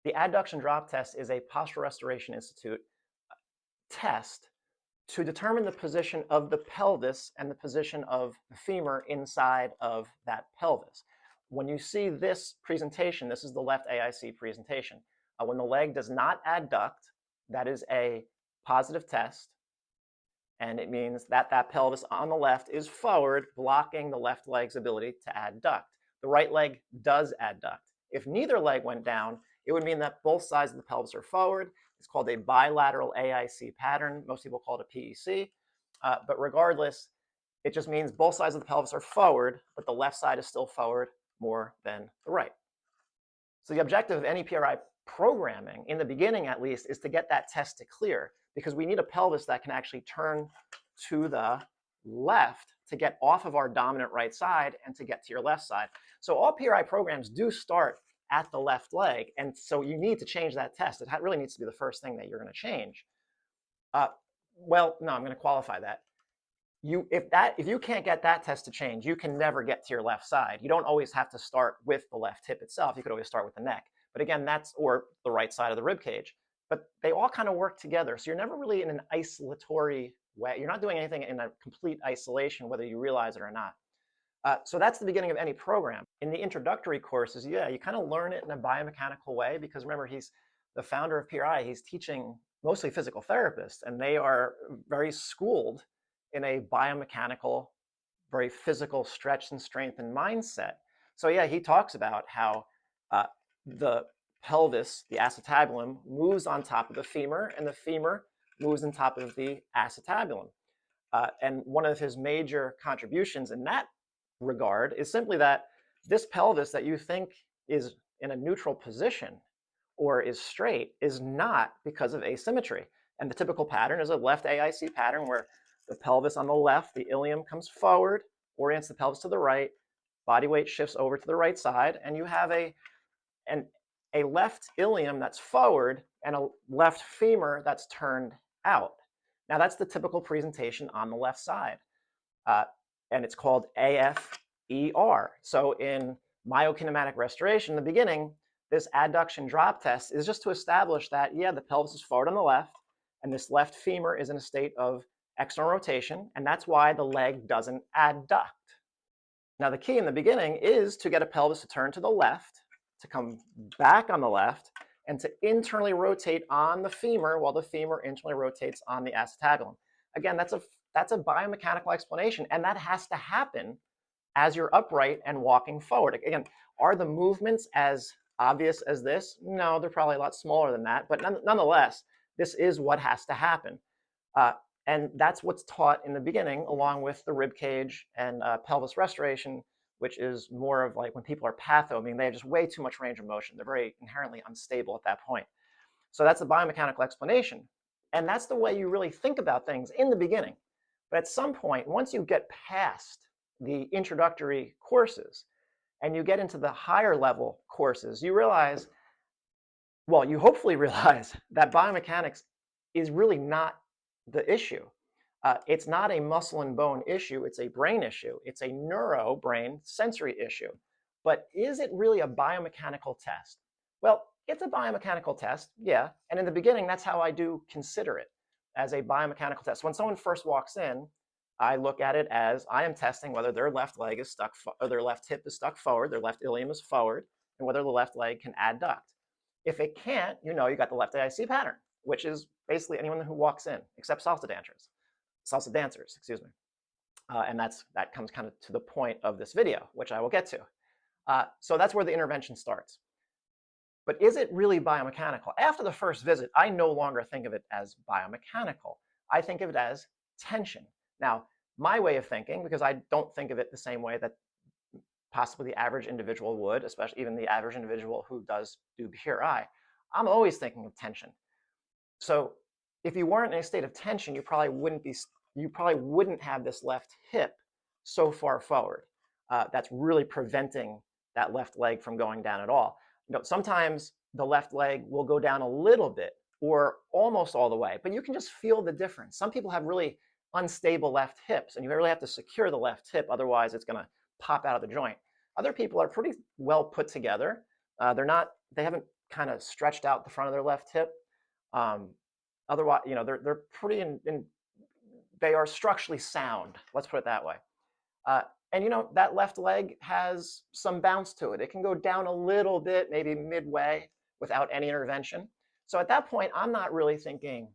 The adduction drop test is a Postural Restoration Institute test to determine the position of the pelvis and the position of the femur inside of that pelvis. When you see this presentation, this is the left AIC presentation. When the leg does not adduct, that is a positive test, and it means that that pelvis on the left is forward, blocking the left leg's ability to adduct. The right leg does adduct. If neither leg went down, it would mean that both sides of the pelvis are forward. It's called a bilateral AIC pattern. Most people call it a PEC. But regardless, it just means both sides of the pelvis are forward, but the left side is still forward more than the right. So the objective of any PRI programming, in the beginning at least, is to get that test to clear, because we need a pelvis that can actually turn to the left to get off of our dominant right side and to get to your left side. So all PRI programs do start at the left leg, and so you need to change that test. It really needs to be the first thing that you're going to change. Well, no, I'm going to qualify that. If you can't get that test to change, you can never get to your left side. You don't always have to start with the left hip itself. You could always start with the neck. But again, or the right side of the rib cage. But they all kind of work together. So you're never really in an isolatory way. You're not doing anything in a complete isolation, whether you realize it or not. So that's the beginning of any program. In the introductory courses, yeah, you kind of learn it in a biomechanical way, because remember, he's the founder of PRI. He's teaching mostly physical therapists, and they are very schooled in a biomechanical, very physical stretch and strengthen mindset. So yeah, he talks about how the pelvis, the acetabulum, moves on top of the femur, and the femur moves on top of the acetabulum. And one of his major contributions in that regard is simply that this pelvis that you think is in a neutral position or is straight is not because of asymmetry. And the typical pattern is a left AIC pattern where the pelvis on the left, the ilium comes forward, orients the pelvis to the right, body weight shifts over to the right side, and you have a left ilium that's forward and a left femur that's turned out. Now that's the typical presentation on the left side. And it's called AFER. So in myokinematic restoration, in the beginning, this adduction drop test is just to establish that, yeah, the pelvis is forward on the left, and this left femur is in a state of external rotation, and that's why the leg doesn't adduct. Now the key in the beginning is to get a pelvis to turn to the left, to come back on the left, and to internally rotate on the femur while the femur internally rotates on the acetabulum. Again, that's a biomechanical explanation, and that has to happen as you're upright and walking forward. Again, are the movements as obvious as this? No, they're probably a lot smaller than that, but nonetheless, this is what has to happen. And that's what's taught in the beginning, along with the rib cage and pelvis restoration, which is more of like when people are patho, meaning they have just way too much range of motion. They're very inherently unstable at that point. So that's the biomechanical explanation. And that's the way you really think about things in the beginning. But at some point, once you get past the introductory courses and you get into the higher level courses, you realize, well, you hopefully realize that biomechanics is really not the issue. It's not a muscle and bone issue, it's a brain issue. It's a neuro-brain sensory issue. But is it really a biomechanical test? Well, it's a biomechanical test, yeah. And in the beginning, that's how I do consider it, as a biomechanical test. When someone first walks in, I look at it as I am testing whether their left leg is stuck, or their left hip is stuck forward, their left ilium is forward, and whether the left leg can adduct. If it can't, you know you got the left AIC pattern, which is basically anyone who walks in, except salsa dancers, excuse me. And that comes kind of to the point of this video, which I will get to. So that's where the intervention starts. But is it really biomechanical? After the first visit, I no longer think of it as biomechanical. I think of it as tension. Now, my way of thinking, because I don't think of it the same way that possibly the average individual would, especially even the average individual who does do PRI, I'm always thinking of tension. So if you weren't in a state of tension, you probably wouldn't have this left hip so far forward. That's really preventing that left leg from going down at all. You know, sometimes the left leg will go down a little bit or almost all the way, but you can just feel the difference. Some people have really unstable left hips, and you really have to secure the left hip, otherwise it's going to pop out of the joint. Other people are pretty well put together. They haven't kind of stretched out the front of their left hip. Otherwise, they're pretty they are structurally sound. Let's put it that way. And that left leg has some bounce to it. It can go down a little bit, maybe midway, without any intervention. So at that point, I'm not really thinking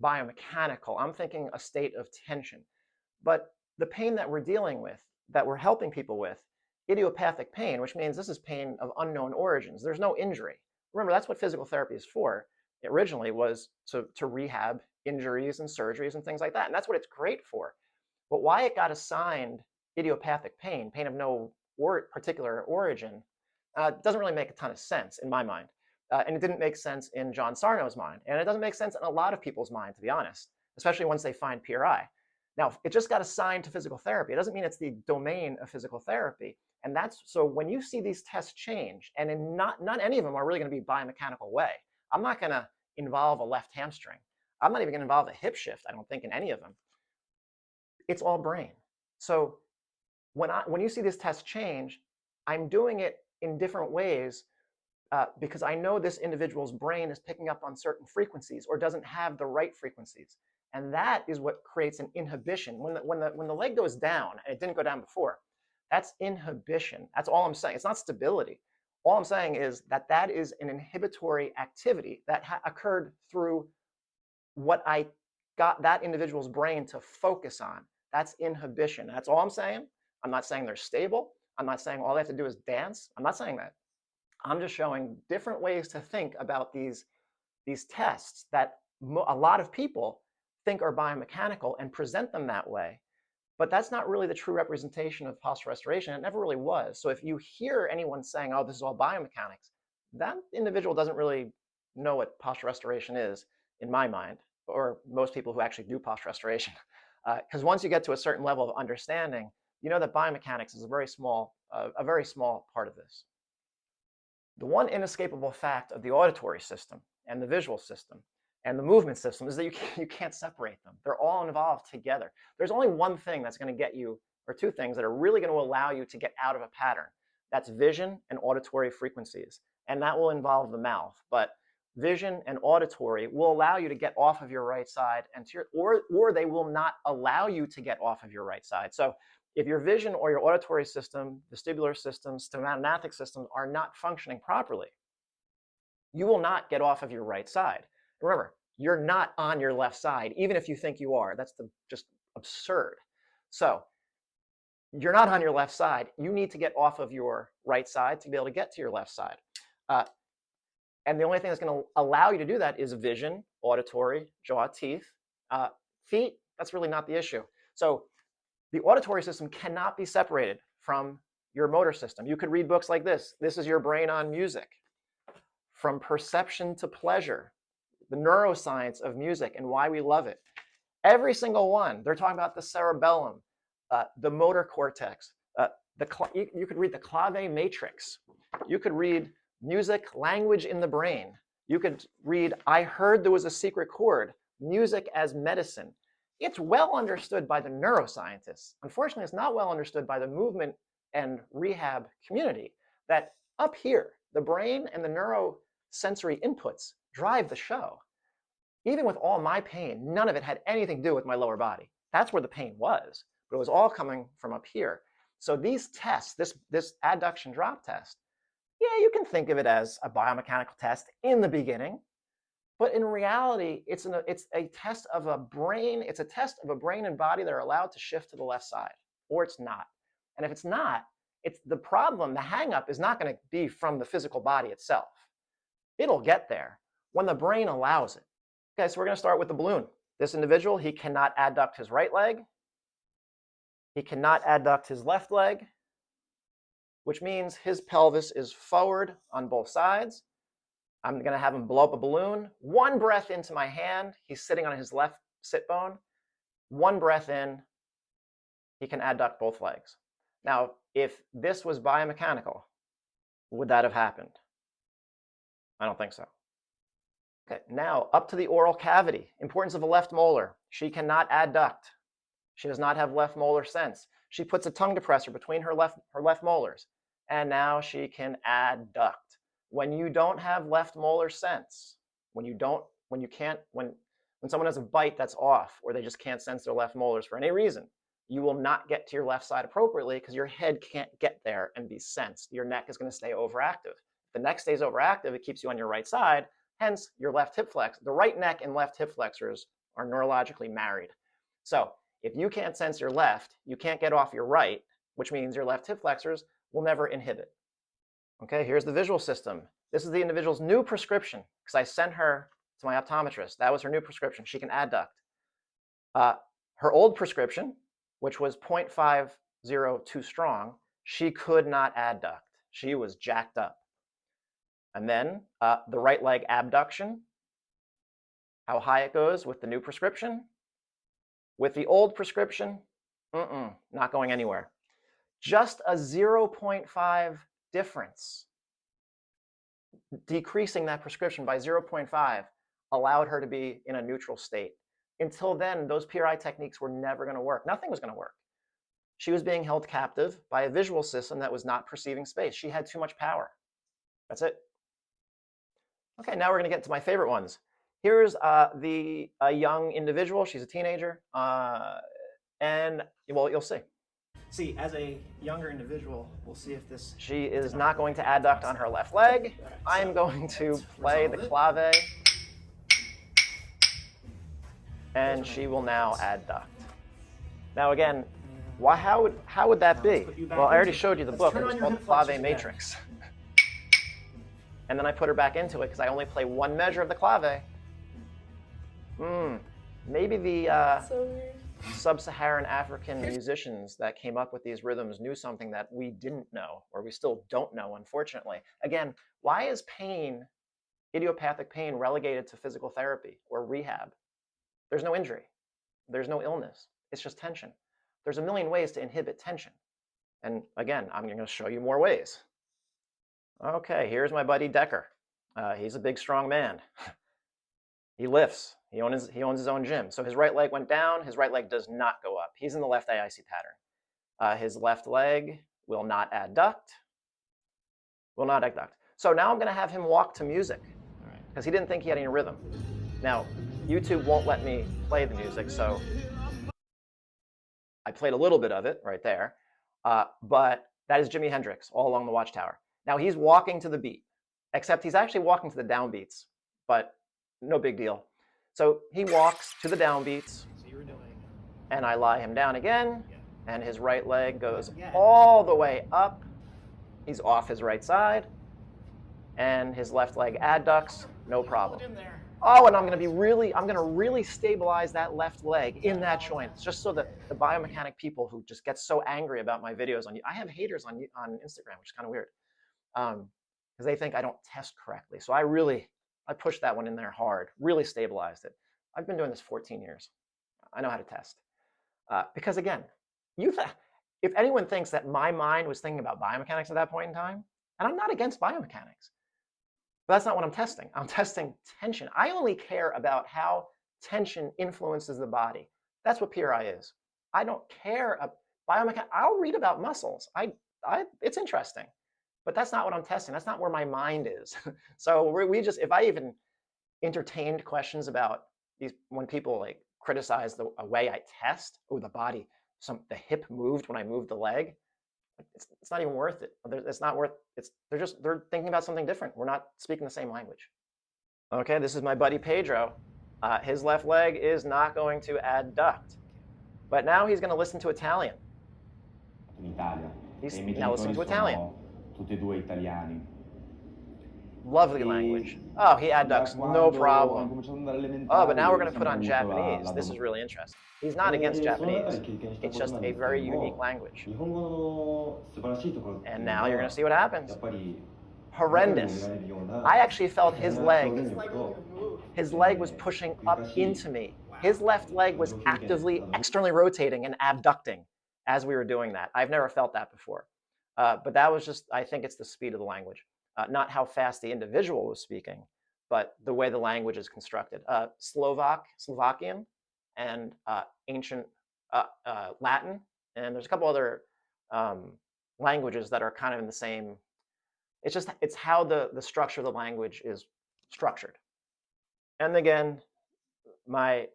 biomechanical. I'm thinking a state of tension. But the pain that we're dealing with, that we're helping people with, idiopathic pain, which means this is pain of unknown origins. There's no injury. Remember, that's what physical therapy is for. It originally was to rehab injuries and surgeries and things like that. And that's what it's great for. But why it got assigned idiopathic pain, pain of no particular origin, doesn't really make a ton of sense in my mind. And it didn't make sense in John Sarno's mind. And it doesn't make sense in a lot of people's mind, to be honest, especially once they find PRI. Now, it just got assigned to physical therapy. It doesn't mean it's the domain of physical therapy. And so when you see these tests change, and not any of them are really going to be biomechanical way. I'm not going to involve a left hamstring. I'm not even going to involve a hip shift, I don't think, in any of them. It's all brain. So when you see these tests change, I'm doing it in different ways because I know this individual's brain is picking up on certain frequencies or doesn't have the right frequencies. And that is what creates an inhibition. When the leg goes down, and it didn't go down before, that's inhibition. That's all I'm saying. It's not stability. All I'm saying is that is an inhibitory activity that occurred through what I got that individual's brain to focus on. That's inhibition. That's all I'm saying. I'm not saying they're stable. I'm not saying all they have to do is dance. I'm not saying that. I'm just showing different ways to think about these tests that a lot of people think are biomechanical and present them that way. But that's not really the true representation of postural restoration. It never really was. So if you hear anyone saying, oh, this is all biomechanics, that individual doesn't really know what postural restoration is, in my mind, or most people who actually do postural restoration. Because once you get to a certain level of understanding, you know that biomechanics is a very small part of this. The one inescapable fact of the auditory system and the visual system and the movement system is that you can't separate them. They're all involved together. There's only one thing that's going to get you, or two things that are really going to allow you to get out of a pattern. That's vision and auditory frequencies. And that will involve the mouth. But vision and auditory will allow you to get off of your right side, or they will not allow you to get off of your right side. So if your vision or your auditory system, vestibular system, stomatognathic system are not functioning properly, you will not get off of your right side. Remember, you're not on your left side, even if you think you are. That's just absurd. So you're not on your left side. You need to get off of your right side to be able to get to your left side. And the only thing that's going to allow you to do that is vision, auditory, jaw, teeth. Feet, that's really not the issue. So the auditory system cannot be separated from your motor system. You could read books like this. This is Your Brain on Music. From Perception to Pleasure, the neuroscience of music and why we love it. Every single one, they're talking about the cerebellum, the motor cortex. You could read the clave matrix. You could read Music, Language in the Brain. You could read I Heard There Was a Secret Chord, Music as Medicine. It's well understood by the neuroscientists. Unfortunately, it's not well understood by the movement and rehab community that up here, the brain and the neurosensory inputs drive the show. Even with all my pain, none of it had anything to do with my lower body. That's where the pain was, but it was all coming from up here. So these tests, this adduction drop test, yeah, you can think of it as a biomechanical test in the beginning, but in reality, it's a test of a brain. It's a test of a brain and body that are allowed to shift to the left side, or it's not. And if it's not, it's the problem. The hang-up is not going to be from the physical body itself. It'll get there when the brain allows it. Okay, so we're going to start with the balloon. This individual, he cannot adduct his right leg. He cannot adduct his left leg, which means his pelvis is forward on both sides. I'm going to have him blow up a balloon. One breath into my hand. He's sitting on his left sit bone. One breath in, he can adduct both legs. Now, if this was biomechanical, would that have happened? I don't think so. Okay, now up to the oral cavity. Importance of a left molar. She cannot adduct. She does not have left molar sense. She puts a tongue depressor between her left molars, and now she can adduct. when you don't have left molar sense, when someone has a bite that's off, or they just can't sense their left molars for any reason, you will not get to your left side appropriately because your head can't get there and be sensed. Your neck is going to stay overactive. If the neck stays overactive, it keeps you on your right side, hence your left hip flex. The right neck and left hip flexors are neurologically married. So if you can't sense your left, you can't get off your right, which means your left hip flexors will never inhibit. Okay, here's the visual system. This is the individual's new prescription because I sent her to my optometrist. That was her new prescription. She can adduct. Her old prescription, which was 0.50 too strong, she could not adduct. She was jacked up. And then the right leg abduction, how high it goes with the new prescription. With the old prescription, not going anywhere. Just a 0.5 difference. Decreasing that prescription by 0.5 allowed her to be in a neutral state. Until then, those PRI techniques were never going to work. Nothing was going to work. She was being held captive by a visual system that was not perceiving space. She had too much power. That's it. Okay, now we're going to get to my favorite ones. Here's a young individual. She's a teenager. And, well, you'll see. See, as a younger individual, we'll see if this... She is not going to adduct on her left leg. I'm going to play the clave. And she will now adduct. Now again, how would that be? Well, I already showed you the book. It was called the Clave Matrix. And then I put her back into it because I only play one measure of the clave. Maybe the sub-Saharan African musicians that came up with these rhythms knew something that we didn't know, or we still don't know, unfortunately. Again, why is pain, idiopathic pain, relegated to physical therapy or rehab? There's no injury. There's no illness. It's just tension. There's a million ways to inhibit tension. And again, I'm going to show you more ways. Okay, here's my buddy Decker. He's a big, strong man. He lifts. He owns his own gym. So his right leg went down. His right leg does not go up. He's in the left AIC pattern. His left leg will not adduct. Will not adduct. So now I'm going to have him walk to music because he didn't think he had any rhythm. Now, YouTube won't let me play the music, so I played a little bit of it right there. But that is Jimi Hendrix, All Along the Watchtower. Now he's walking to the beat, except he's actually walking to the downbeats, but no big deal. So he walks to the downbeats, and I lie him down again, and his right leg goes all the way up. He's off his right side, and his left leg adducts, no problem. Oh, and I'm going to really stabilize that left leg in that joint, just so that the biomechanic people who just get so angry about my videos I have haters on Instagram, which is kind of weird, because they think I don't test correctly. So I pushed that one in there hard, really stabilized it. I've been doing this 14 years. I know how to test. Because again, if anyone thinks that my mind was thinking about biomechanics at that point in time, and I'm not against biomechanics, but that's not what I'm testing. I'm testing tension. I only care about how tension influences the body. That's what PRI is. I don't care about biomechanics. I'll read about muscles. It's interesting, but that's not what I'm testing. That's not where my mind is. So if I even entertained questions about these, when people like criticize the way I test, the body, the hip moved when I moved the leg. It's not even worth it. It's not worth it. They're thinking about something different. We're not speaking the same language. Okay, this is my buddy Pedro. His left leg is not going to adduct, but now he's going to listen to Italian. He's now listening to Italian. Tutti e due italiani. Lovely language. Oh, he adducts, no problem. Oh, but now we're going to put on Japanese. This is really interesting. He's not against Japanese. It's just a very unique language. And now you're going to see what happens. Horrendous. I actually felt his leg was pushing up into me. His left leg was actively externally rotating and abducting as we were doing that. I've never felt that before. But that was just, I think it's the speed of the language. Not how fast the individual was speaking, but the way the language is constructed. Slovakian, and ancient Latin, and there's a couple other languages that are kind of in the same It's how the structure of the language is structured. And again, my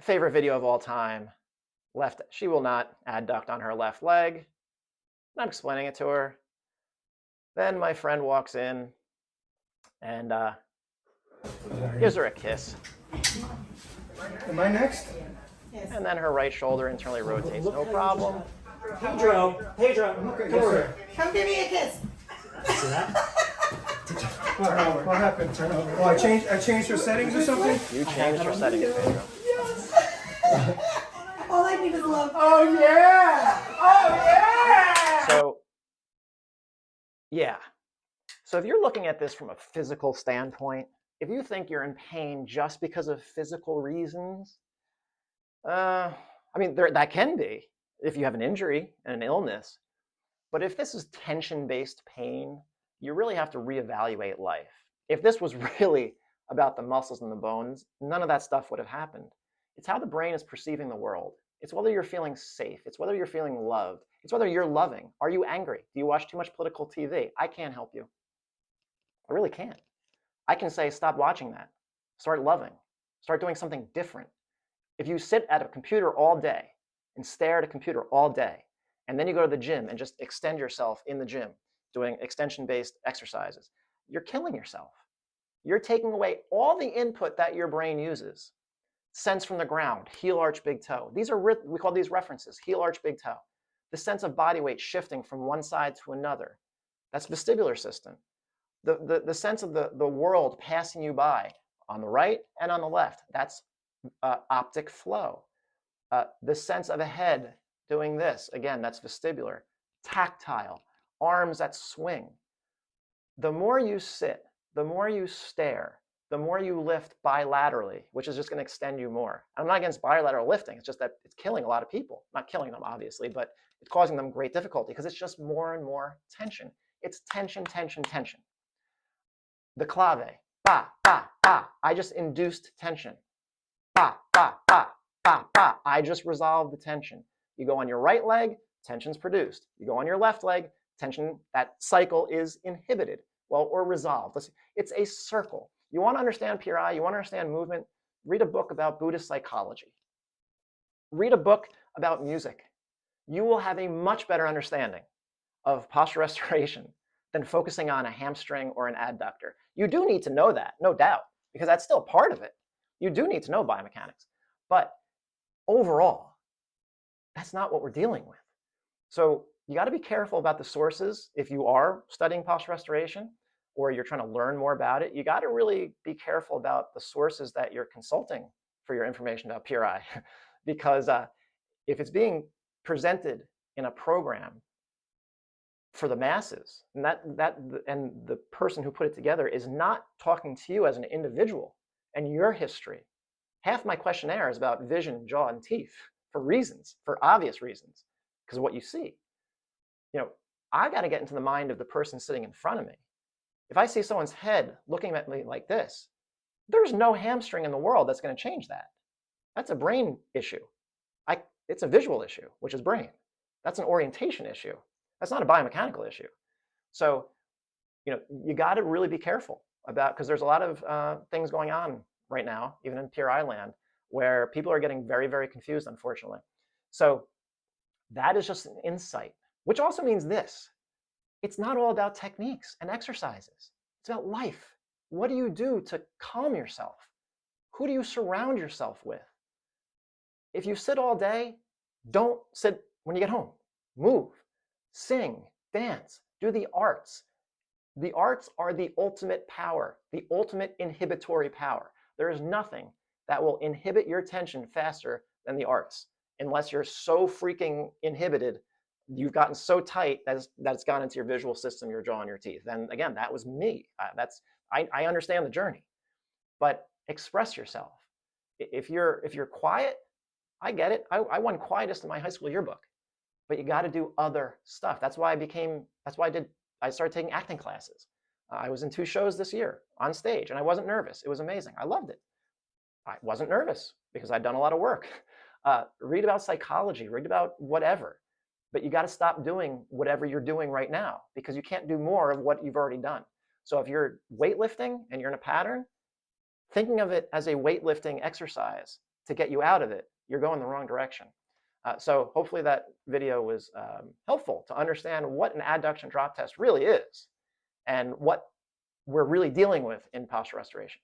favorite video of all time, she will not adduct on her left leg. And I'm explaining it to her. Then my friend walks in and gives her a kiss. Am I next? And then her right shoulder internally rotates. No problem. Pedro, Okay, come over here. Come give me a kiss. See that? What happened? Oh, I changed your settings or something? You changed your settings, Pedro. All I need is love. Oh yeah! Oh yeah! So, yeah. So if you're looking at this from a physical standpoint, if you think you're in pain just because of physical reasons, I mean, that can be if you have an injury and an illness. But if this is tension-based pain, you really have to reevaluate life. If this was really about the muscles and the bones, none of that stuff would have happened. It's how the brain is perceiving the world. It's whether you're feeling safe. It's whether you're feeling loved. It's whether you're loving. Are you angry? Do you watch too much political TV? I can't help you. I really can't. I can say, stop watching that. Start loving. Start doing something different. If you sit at a computer all day and stare at a computer all day, and then you go to the gym and just extend yourself in the gym, doing extension-based exercises, you're killing yourself. You're taking away all the input that your brain uses. Sense from the ground, heel, arch, big toe. These are, we call these references, heel, arch, big toe. The sense of body weight shifting from one side to another. That's vestibular system. The sense of the world passing you by on the right and on the left. That's optic flow. The sense of a head doing this, again, that's vestibular. Tactile, arms that swing. The more you sit, the more you stare, the more you lift bilaterally, which is just going to extend you more. I'm not against bilateral lifting. It's just that it's killing a lot of people. Not killing them, obviously, but it's causing them great difficulty because it's just more and more tension. It's tension, tension, tension. The clave, ba, ba, ba. I just induced tension. Ba, ba, ba, ba, ba. I just resolved the tension. You go on your right leg, tension's produced. You go on your left leg, tension, that cycle is inhibited, well, or resolved. It's a circle. You want to understand PRI, you want to understand movement, read a book about Buddhist psychology. Read a book about music. You will have a much better understanding of postural restoration than focusing on a hamstring or an adductor. You do need to know that, no doubt, because that's still part of it. You do need to know biomechanics. But overall, that's not what we're dealing with. So you got to be careful about the sources if you are studying postural restoration or you're trying to learn more about it. You got to really be careful about the sources that you're consulting for your information about PRI, because if it's being presented in a program for the masses, and the person who put it together is not talking to you as an individual and your history. Half my questionnaire is about vision, jaw, and teeth for reasons, for obvious reasons, because of what you see. You know, I got to get into the mind of the person sitting in front of me. If I see someone's head looking at me like this, there's no hamstring in the world that's going to change that. That's a brain issue. It's a visual issue, which is brain. That's an orientation issue. That's not a biomechanical issue. So, you know, you got to really be careful about, because there's a lot of things going on right now, even in PRI land, where people are getting very, very confused, unfortunately. So that is just an insight, which also means this. It's not all about techniques and exercises. It's about life. What do you do to calm yourself? Who do you surround yourself with? If you sit all day, don't sit when you get home. Move, sing, dance, do the arts. The arts are the ultimate power, the ultimate inhibitory power. There is nothing that will inhibit your tension faster than the arts, unless you're so freaking inhibited, you've gotten so tight that it's gone into your visual system, your jaw, and your teeth. And again, that was me. I understand the journey, but express yourself. If you're quiet, I get it. I won quietest in my high school yearbook, but you got to do other stuff. That's why I started taking acting classes. I was in 2 shows this year on stage, and I wasn't nervous. It was amazing. I loved it. I wasn't nervous because I'd done a lot of work. Read about psychology, read about whatever. but you got to stop doing whatever you're doing right now because you can't do more of what you've already done. So if you're weightlifting and you're in a pattern, thinking of it as a weightlifting exercise to get you out of it, you're going the wrong direction. So hopefully that video was helpful to understand what an adduction drop test really is and what we're really dealing with in postural restoration.